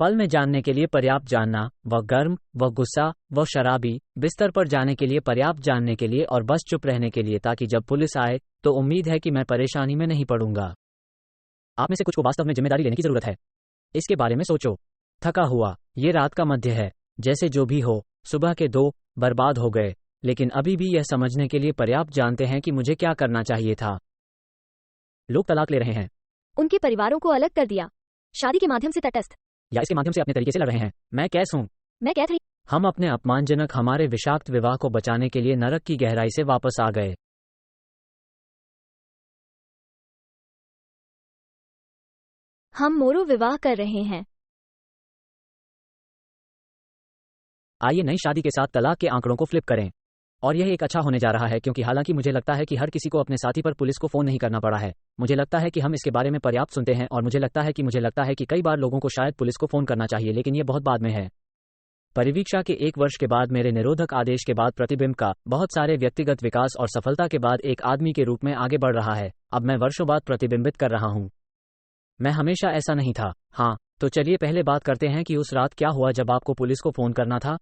पल में जानने के लिए पर्याप्त जानना, वह गर्म, वह गुस्सा, वह शराबी, बिस्तर पर जाने के लिए पर्याप्त जानने के लिए और बस चुप रहने के लिए ताकि जब पुलिस आए तो उम्मीद है कि मैं परेशानी में नहीं पड़ूंगा। आप में से कुछ को वास्तव में जिम्मेदारी लेने की जरूरत है। इसके बारे में सोचो। थका हुआ, ये रात का मध्य है, जैसे जो भी हो, सुबह के 2 बर्बाद हो गए, लेकिन अभी भी यह समझने के लिए पर्याप्त जानते हैं कि मुझे क्या करना चाहिए था। लोग तलाक ले रहे हैं, उनके परिवारों को अलग कर दिया, शादी के माध्यम से तटस्थ, या इसके माध्यम से अपने तरीके से लड़ रहे हैं। मैं कैस हूं, मैं कैथ रही। हम अपने अपमानजनक हमारे विषाक्त विवाह को बचाने के लिए नरक की गहराई से वापस आ गए। हम मोरो विवाह कर रहे हैं। आइए नई शादी के साथ तलाक के आंकड़ों को फ्लिप करें। और यह एक अच्छा होने जा रहा है क्योंकि हालांकि मुझे लगता है कि हर किसी को अपने साथी पर पुलिस को फोन नहीं करना पड़ा है। मुझे लगता है कि हम इसके बारे में पर्याप्त सुनते हैं और मुझे लगता है कि कई बार लोगों को शायद पुलिस को फोन करना चाहिए, लेकिन यह बहुत बाद में है। परिवीक्षा के 1 वर्ष के बाद मेरे निरोधक आदेश के बाद प्रतिबिंब का बहुत सारे व्यक्तिगत विकास और सफलता के बाद एक आदमी के रूप में आगे बढ़ रहा है। अब मैं वर्षों बाद प्रतिबिंबित कर रहा हूं। मैं हमेशा ऐसा नहीं था। हाँ, तो चलिए पहले बात करते हैं कि उस रात क्या हुआ जब आपको पुलिस को फोन करना था।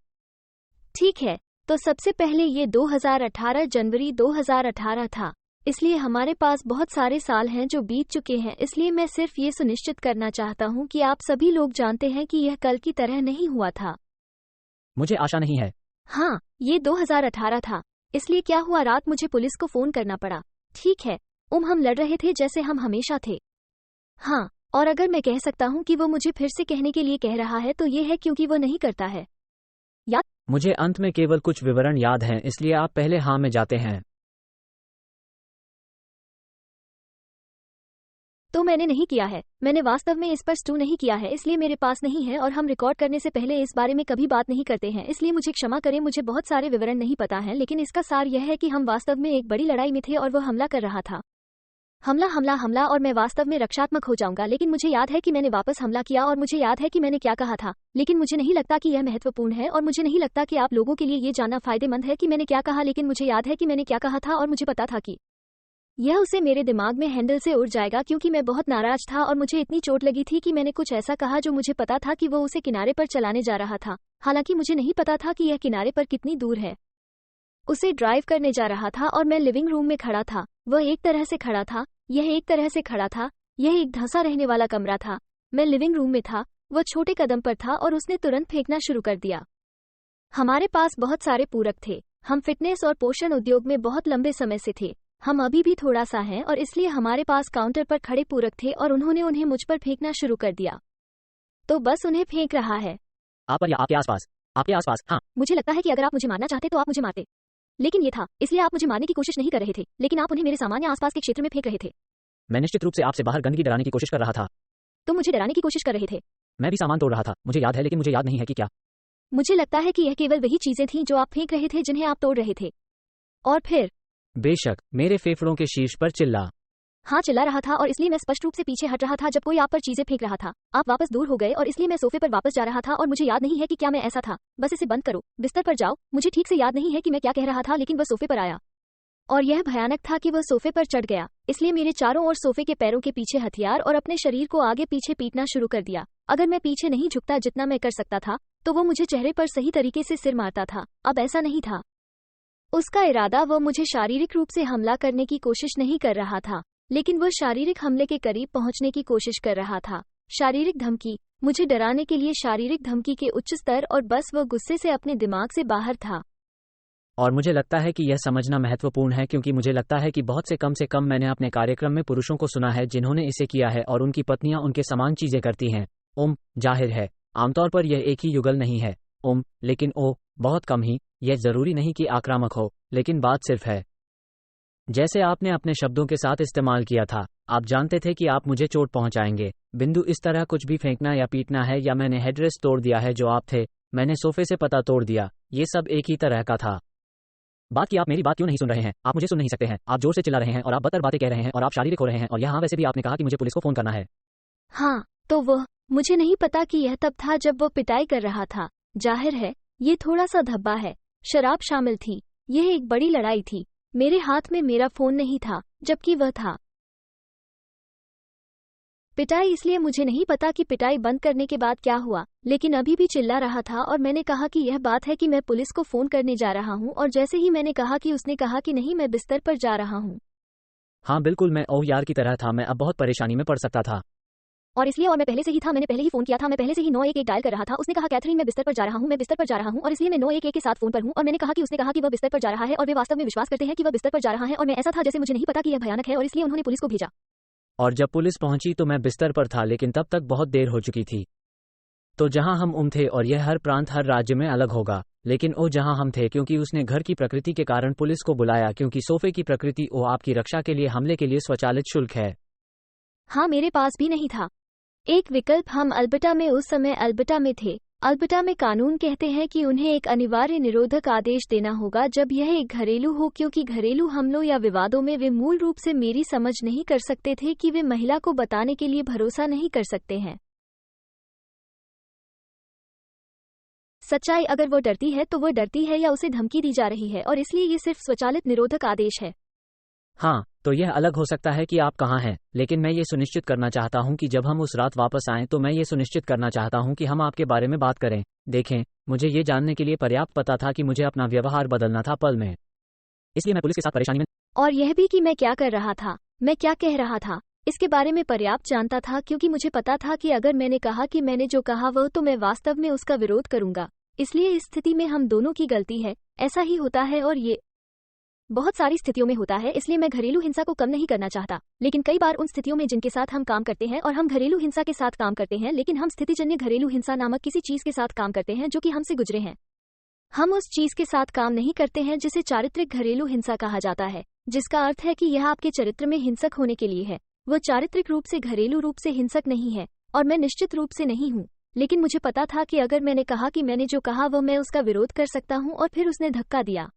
ठीक है, तो सबसे पहले ये 2018 जनवरी 2018 था। इसलिए हमारे पास बहुत सारे साल हैं जो बीत चुके हैं, इसलिए मैं सिर्फ ये सुनिश्चित करना चाहता हूँ कि आप सभी लोग जानते हैं कि यह कल की तरह नहीं हुआ था। मुझे आशा नहीं है। हाँ, ये 2018 था। इसलिए क्या हुआ, रात मुझे पुलिस को फोन करना पड़ा। ठीक है, हम लड़ रहे थे जैसे हम हमेशा थे। हाँ, और अगर मैं कह सकता हूँ कि वो मुझे फिर से कहने के लिए कह रहा है तो ये है क्योंकि वो नहीं करता है। या मुझे अंत में केवल कुछ विवरण याद हैं, इसलिए आप पहले हाँ में जाते हैं। तो मैंने नहीं किया है, मैंने वास्तव में इस पर स्टू नहीं किया है, इसलिए मेरे पास नहीं है और हम रिकॉर्ड करने से पहले इस बारे में कभी बात नहीं करते हैं, इसलिए मुझे क्षमा करें, मुझे बहुत सारे विवरण नहीं पता हैं, लेकिन इसका सार यह है कि हम वास्तव में एक बड़ी लड़ाई में थे और वो हमला कर रहा था। हमला और मैं वास्तव में रक्षात्मक हो जाऊंगा, लेकिन मुझे याद है कि मैंने वापस हमला किया और मुझे याद है कि मैंने क्या कहा था, लेकिन मुझे नहीं लगता कि यह महत्वपूर्ण है और मुझे नहीं लगता कि आप लोगों के लिए ये जानना फायदेमंद है कि मैंने क्या कहा, लेकिन मुझे याद है कि मैंने क्या कहा था और मुझे पता था कि यह उसे मेरे दिमाग में हैंडल से उड़ जाएगा क्योंकि मैं बहुत नाराज था और मुझे इतनी चोट लगी थी कि मैंने कुछ ऐसा कहा जो मुझे पता था कि वो उसे किनारे पर चलाने जा रहा था, हालांकि मुझे नहीं पता था कि यह किनारे पर कितनी दूर है। उसे ड्राइव करने जा रहा था और मैं लिविंग रूम में खड़ा था। वह एक तरह से खड़ा था, यह एक तरह से खड़ा था, यह एक धंसा रहने वाला कमरा था। मैं लिविंग रूम में था, वह छोटे कदम पर था और उसने तुरंत फेंकना शुरू कर दिया। हमारे पास बहुत सारे पूरक थे, हम फिटनेस और पोषण उद्योग में बहुत लंबे समय से थे, हम अभी भी थोड़ा सा हैं और इसलिए हमारे पास काउंटर पर खड़े पूरक थे और उन्होंने उन्हें मुझ पर फेंकना शुरू कर दिया। तो बस उन्हें फेंक रहा है। आप पर या आपके आसपास? आपके आसपास, हाँ। मुझे लगता है कि अगर आप मुझे मारना चाहते तो आप मुझे मारते, लेकिन ये था, इसलिए आप मुझे मारने की कोशिश नहीं कर रहे थे, लेकिन आप उन्हें मेरे सामान्य आसपास के क्षेत्र में फेंक रहे थे। मैं निश्चित रूप से आपसे बाहर गंदगी डराने की कोशिश कर रहा था। तुम मुझे डराने की कोशिश कर रहे थे। मैं भी सामान तोड़ रहा था, मुझे याद है, लेकिन मुझे याद नहीं है कि क्या। मुझे लगता है कि यह केवल वही चीजें थीं जो आप फेंक रहे थे जिन्हें आप तोड़ रहे थे। और फिर बेशक मेरे फेफड़ों के शीर्ष पर चिल्ला। हाँ, चिल्ला रहा था और इसलिए मैं स्पष्ट रूप से पीछे हट रहा था जब कोई आप पर चीजें फेंक रहा था। आप वापस दूर हो गए और इसलिए मैं सोफे पर वापस जा रहा था और मुझे याद नहीं है कि क्या मैं ऐसा था। बस इसे बंद करो, बिस्तर पर जाओ। मुझे ठीक से याद नहीं है कि मैं क्या कह रहा था, लेकिन वह सोफे पर आया और यह भयानक था कि वह सोफे पर चढ़ गया, इसलिए मेरे चारों ओर सोफे के पैरों के पीछे हथियार और अपने शरीर को आगे पीछे पीटना शुरू कर दिया। अगर मैं पीछे नहीं झुकता जितना मैं कर सकता था तो वो मुझे चेहरे पर सही तरीके से सिर मारता था। अब ऐसा नहीं था उसका इरादा, वह मुझे शारीरिक रूप से हमला करने की कोशिश नहीं कर रहा था, लेकिन वह शारीरिक हमले के करीब पहुंचने की कोशिश कर रहा था। शारीरिक धमकी, मुझे डराने के लिए शारीरिक धमकी के उच्च स्तर, और बस वह गुस्से से अपने दिमाग से बाहर था। और मुझे लगता है कि यह समझना महत्वपूर्ण है क्योंकि मुझे लगता है कि बहुत से कम मैंने अपने कार्यक्रम में पुरुषों को सुना है जिन्होंने इसे किया है और उनकी पत्नियां उनके समान चीजें करती हैं। जाहिर है, आमतौर पर यह एक ही युगल नहीं है, लेकिन बहुत कम ही। यह जरूरी नहीं कि आक्रामक हो, लेकिन बात सिर्फ है जैसे आपने अपने शब्दों के साथ इस्तेमाल किया था। आप जानते थे कि आप मुझे चोट पहुंचाएंगे। बिंदु इस तरह कुछ भी फेंकना या पीटना है, या मैंने हेडरेस्ट तोड़ दिया है जो आप थे, मैंने सोफे से पता तोड़ दिया, ये सब एक ही तरह का था। बात की आप मेरी बात क्यों नहीं सुन रहे हैं? आप मुझे सुन नहीं सकते हैं, आप जोर से चिल्ला रहे हैं और आप बदतर बातें कह रहे हैं और आप शारीरिक हो रहे हैं, और यहाँ वैसे भी आपने कहा कि मुझे पुलिस को फोन करना है। हाँ, तो वह, मुझे नहीं पता कि यह तब था जब वो पिटाई कर रहा था। जाहिर है, ये थोड़ा सा धब्बा है, शराब शामिल थी, यह एक बड़ी लड़ाई थी। मेरे हाथ में मेरा फोन नहीं था, जबकि वह था। पिटाई, इसलिए मुझे नहीं पता कि पिटाई बंद करने के बाद क्या हुआ, लेकिन अभी भी चिल्ला रहा था और मैंने कहा कि यह बात है कि मैं पुलिस को फोन करने जा रहा हूँ, और जैसे ही मैंने कहा कि उसने कहा कि नहीं, मैं बिस्तर पर जा रहा हूँ। हाँ बिल्कुल, मैं ओह यार की तरह था, मैं अब बहुत परेशानी में पड़ सकता था। और इसलिए, और मैं पहले से ही था, मैंने पहले ही फोन किया था, मैं पहले से ही 911 डायल कर रहा था। उसने कहा कैथरीन मैं बिस्तर पर जा रहा हूँ, मैं बिस्तर पर जा रहा हूँ, और इसलिए मैं 911 के साथ फोन पर हूँ। और मैंने कहा कि उसने कहा कि वह बिस्तर पर जा रहा है, और वे वास्तव में विश्वास करते हैं कि वह बिस्तर पर जा रहा है, और मैं ऐसा था जैसे मुझे नहीं पता कि यह भयानक है, और इसलिए उन्होंने पुलिस को भेजा। और जब पुलिस पहुंची तो मैं बिस्तर पर था, लेकिन तब तक बहुत देर हो चुकी थी। तो जहां हम थे, और यह हर प्रांत हर राज्य में अलग होगा, लेकिन ओ जहां हम थे, क्योंकि उसने घर की प्रकृति के कारण पुलिस को बुलाया, क्योंकि सोफे की प्रकृति ओ आपकी रक्षा के लिए हमले के लिए स्वचालित शुल्क है। हाँ, मेरे पास भी नहीं था एक विकल्प। हम अल्बर्टा में उस समय अल्बर्टा में थे। अल्बर्टा में कानून कहते हैं कि उन्हें एक अनिवार्य निरोधक आदेश देना होगा जब यह एक घरेलू हो, क्योंकि घरेलू हमलों या विवादों में वे मूल रूप से मेरी समझ नहीं कर सकते थे कि वे महिला को बताने के लिए भरोसा नहीं कर सकते हैं। सच्चाई, अगर वो डरती है तो वो डरती है या उसे धमकी दी जा रही है, और इसलिए ये सिर्फ स्वचालित निरोधक आदेश है। हाँ, तो यह अलग हो सकता है कि आप कहाँ हैं, लेकिन मैं ये सुनिश्चित करना चाहता हूँ कि जब हम उस रात वापस आएं तो मैं ये सुनिश्चित करना चाहता हूँ कि हम आपके बारे में बात करें। देखें, मुझे ये जानने के लिए पर्याप्त पता था कि मुझे अपना व्यवहार बदलना था पल में, इसलिए मैं पुलिस के साथ परेशानी में। और यह भी कि मैं क्या कर रहा था, मैं क्या कह रहा था, इसके बारे में पर्याप्त जानता था, क्योंकि मुझे पता था कि अगर मैंने कहा कि मैंने जो कहा वह, तो मैं वास्तव में उसका विरोध करूंगा। इसलिए इस स्थिति में हम दोनों की गलती है, ऐसा ही होता है, और ये बहुत सारी स्थितियों में होता है। इसलिए मैं घरेलू हिंसा को कम नहीं करना चाहता, लेकिन कई बार उन स्थितियों में जिनके साथ हम काम करते हैं, और हम घरेलू हिंसा के साथ काम करते हैं, लेकिन हम स्थितिजन्य घरेलू हिंसा नामक किसी चीज के साथ काम करते हैं जो कि हमसे गुजरे हैं। हम उस चीज के साथ काम नहीं करते हैं जिसे चारित्रिक घरेलू हिंसा कहा जाता है, जिसका अर्थ है कि यह आपके चरित्र में हिंसक होने के लिए है। वह चारित्रिक रूप से घरेलू रूप से हिंसक नहीं है, और मैं निश्चित रूप से नहीं हूँ, लेकिन मुझे पता था कि अगर मैंने कहा कि मैंने जो कहा वह, मैं उसका विरोध कर सकता हूँ, और फिर उसने धक्का दिया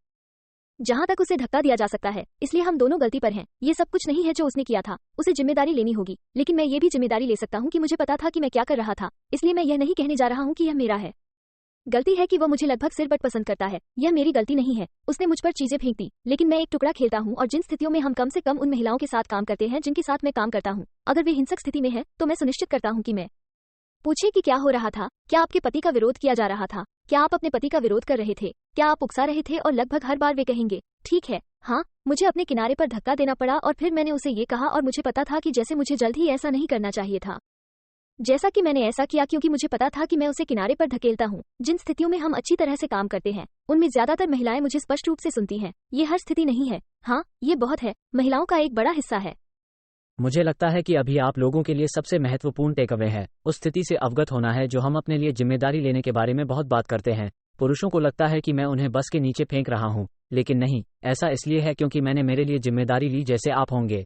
जहां तक उसे धक्का दिया जा सकता है। इसलिए हम दोनों गलती पर हैं। ये सब कुछ नहीं है जो उसने किया था, उसे जिम्मेदारी लेनी होगी, लेकिन मैं ये भी जिम्मेदारी ले सकता हूँ कि मुझे पता था कि मैं क्या कर रहा था। इसलिए मैं यह नहीं कहने जा रहा हूँ कि यह मेरा है। गलती है कि वह मुझे लगभग सिर बट पसंद करता है, यह मेरी गलती नहीं है। उसने मुझ पर चीजें फेंक दी, लेकिन मैं एक टुकड़ा खेलता हूँ, और जिन स्थितियों में हम कम से कम उन महिलाओं के साथ काम करते हैं जिनके साथ मैं काम करता हूँ, अगर वे हिंसक स्थिति में है, तो मैं सुनिश्चित करता हूँ कि मैं पूछे कि क्या हो रहा था, क्या आपके पति का विरोध किया जा रहा था, क्या आप अपने पति का विरोध कर रहे थे, क्या आप उकसा रहे थे, और लगभग हर बार वे कहेंगे ठीक है, हाँ। मुझे अपने किनारे पर धक्का देना पड़ा, और फिर मैंने उसे ये कहा, और मुझे पता था कि जैसे मुझे जल्द ही ऐसा नहीं करना चाहिए था, जैसा कि मैंने ऐसा किया, क्योंकि मुझे पता था कि मैं उसे किनारे पर धकेलता हूँ। जिन स्थितियों में हम अच्छी तरह से काम करते हैं, उनमें ज्यादातर महिलाएं मुझे स्पष्ट रूप से सुनती हैं। ये हर स्थिति नहीं है, हाँ, ये बहुत है, महिलाओं का एक बड़ा हिस्सा है। मुझे लगता है कि अभी आप लोगों के लिए सबसे महत्वपूर्ण टेकअवे है उस स्थिति से अवगत होना है जो हम अपने लिए जिम्मेदारी लेने के बारे में बहुत बात करते हैं। पुरुषों को लगता है कि मैं उन्हें बस के नीचे फेंक रहा हूँ, लेकिन नहीं, ऐसा इसलिए है क्योंकि मैंने मेरे लिए जिम्मेदारी ली, जैसे आप होंगे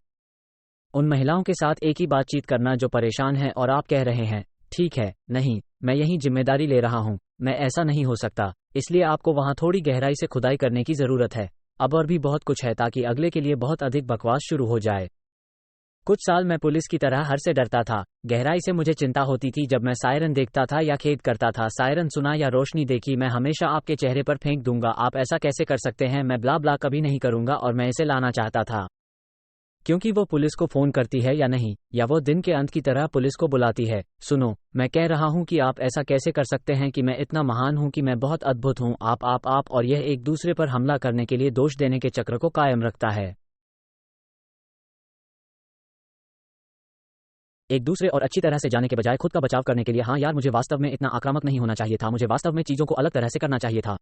उन महिलाओं के साथ एक ही बातचीत करना जो परेशान है, और आप कह रहे हैं ठीक है, नहीं, मैं यही जिम्मेदारी ले रहा हूँ, मैं ऐसा नहीं हो सकता। इसलिए आपको वहाँ थोड़ी गहराई से खुदाई करने की जरूरत है। अब और भी बहुत कुछ है ताकि अगले के लिए बहुत अधिक बकवास शुरू हो जाए। कुछ साल मैं पुलिस की तरह हर से डरता था। गहराई से मुझे चिंता होती थी जब मैं सायरन देखता था या खेद करता था। सायरन सुना या रोशनी देखी, मैं हमेशा आपके चेहरे पर फेंक दूंगा, आप ऐसा कैसे कर सकते हैं, मैं ब्ला ब्ला कभी नहीं करूंगा, और मैं इसे लाना चाहता था। क्योंकि वो पुलिस को फोन करती है या नहीं, या वो दिन के अंत की तरह पुलिस को बुलाती है। सुनो, मैं कह रहा हूँ कि आप ऐसा कैसे कर सकते हैं कि मैं इतना महान हूँ, कि मैं बहुत अद्भुत हूँ। आप और यह एक दूसरे पर हमला करने के लिए दोष देने के चक्र को कायम रखता है। एक दूसरे और अच्छी तरह से जाने के बजाय खुद का बचाव करने के लिए। हाँ यार, मुझे वास्तव में इतना आक्रामक नहीं होना चाहिए था, मुझे वास्तव में चीजों को अलग तरह से करना चाहिए था।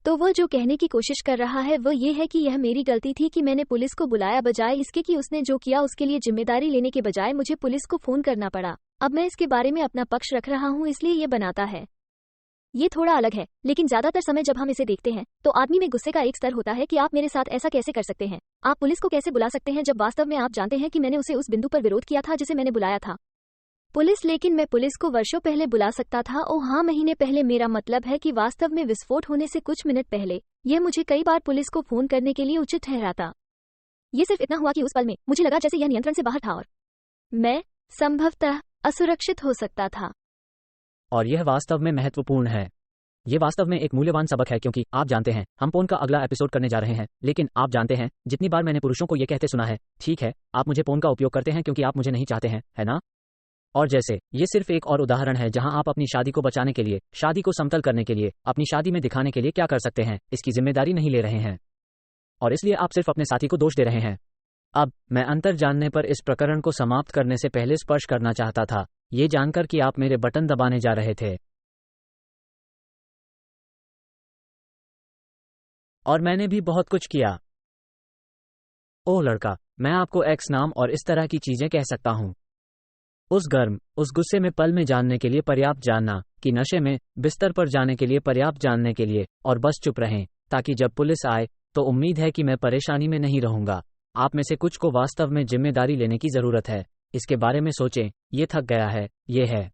तो वह जो कहने की कोशिश कर रहा है वह ये है कि यह मेरी गलती थी कि मैंने पुलिस को बुलाया, बजाय इसके कि उसने जो किया उसके लिए जिम्मेदारी लेने के बजाय मुझे पुलिस को फोन करना पड़ा। अब मैं इसके बारे में अपना पक्ष रख रहा हूँ, इसलिए ये बनाता है। ये थोड़ा अलग है, लेकिन ज्यादातर समय जब हम इसे देखते हैं तो आदमी में गुस्से का एक स्तर होता है कि आप मेरे साथ ऐसा कैसे कर सकते हैं, आप पुलिस को कैसे बुला सकते हैं, जब वास्तव में आप जानते हैं कि मैंने उसे उस बिंदु पर विरोध किया था जिसे मैंने बुलाया था पुलिस। लेकिन मैं पुलिस को वर्षों पहले बुला सकता था। ओह हाँ, महीने पहले। मेरा मतलब है कि वास्तव में विस्फोट होने से कुछ मिनट पहले यह मुझे कई बार पुलिस को फोन करने के लिए उचित ठहराता। ये सिर्फ इतना हुआ कि उस पल में मुझे लगा जैसे यह नियंत्रण से बाहर था, और मैं संभवतः असुरक्षित हो सकता था। और यह वास्तव में महत्वपूर्ण है। ये वास्तव में एक मूल्यवान सबक है, क्योंकि आप जानते हैं हम पोन का अगला एपिसोड करने जा रहे हैं, लेकिन आप जानते हैं जितनी बार मैंने पुरुषों को यह कहते सुना है, ठीक है, आप मुझे पोन का उपयोग करते हैं क्योंकि आप मुझे नहीं चाहते हैं, है ना? और जैसे ये सिर्फ एक और उदाहरण है जहां आप अपनी शादी को बचाने के लिए, शादी को समतल करने के लिए, अपनी शादी में दिखाने के लिए क्या कर सकते हैं, इसकी जिम्मेदारी नहीं ले रहे हैं और इसलिए आप सिर्फ अपने साथी को दोष दे रहे हैं। अब मैं अंतर जानने पर इस प्रकरण को समाप्त करने से पहले स्पर्श करना चाहता था, ये जानकर कि आप मेरे बटन दबाने जा रहे थे और मैंने भी बहुत कुछ किया। ओह लड़का, मैं आपको एक्स नाम और इस तरह की चीजें कह सकता हूं। उस गुस्से में पल में जानने के लिए पर्याप्त जानना, कि नशे में, बिस्तर पर जाने के लिए पर्याप्त जानने के लिए, और बस चुप रहें, ताकि जब पुलिस आए, तो उम्मीद है कि मैं परेशानी में नहीं रहूंगा। आप में से कुछ को वास्तव में जिम्मेदारी लेने की जरूरत है। इसके बारे में सोचें, ये थक गया है, ये है।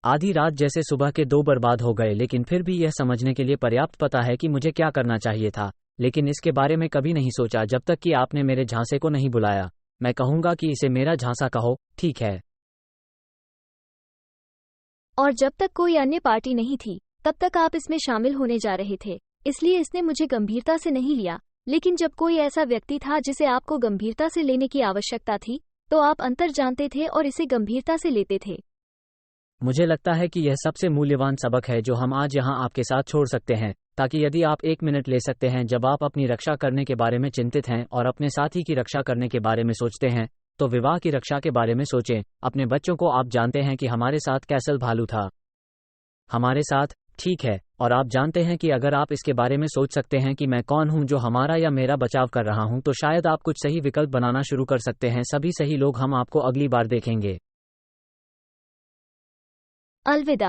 आधी रात जैसे सुबह के 2 बर्बाद हो गए, लेकिन फिर भी यह समझने के लिए पर्याप्त पता है कि मुझे क्या करना चाहिए था, लेकिन इसके बारे में कभी नहीं सोचा जब तक कि आपने मेरे झांसे को नहीं बुलाया। मैं कहूंगा कि इसे मेरा झांसा कहो, ठीक है। और जब तक कोई अन्य पार्टी नहीं थी, तब तक आप इसमें शामिल होने जा रहे थे, इसलिए इसने मुझे गंभीरता से नहीं लिया। लेकिन जब कोई ऐसा व्यक्ति था जिसे आपको गंभीरता से लेने की आवश्यकता थी, तो आप अंतर जानते थे और इसे गंभीरता से लेते थे। मुझे लगता है कि यह सबसे मूल्यवान सबक है जो हम आज यहाँ आपके साथ छोड़ सकते हैं, ताकि यदि आप 1 मिनट ले सकते हैं जब आप अपनी रक्षा करने के बारे में चिंतित हैं और अपने साथी की रक्षा करने के बारे में सोचते हैं, तो विवाह की रक्षा के बारे में सोचें। अपने बच्चों को आप जानते हैं कि हमारे साथ कैसल भालू था हमारे साथ, ठीक है, और आप जानते हैं कि अगर आप इसके बारे में सोच सकते हैं कि मैं कौन हूं जो हमारा या मेरा बचाव कर रहा हूं, तो शायद आप कुछ सही विकल्प बनाना शुरू कर सकते हैं। सभी सही लोग, हम आपको अगली बार देखेंगे। अलविदा।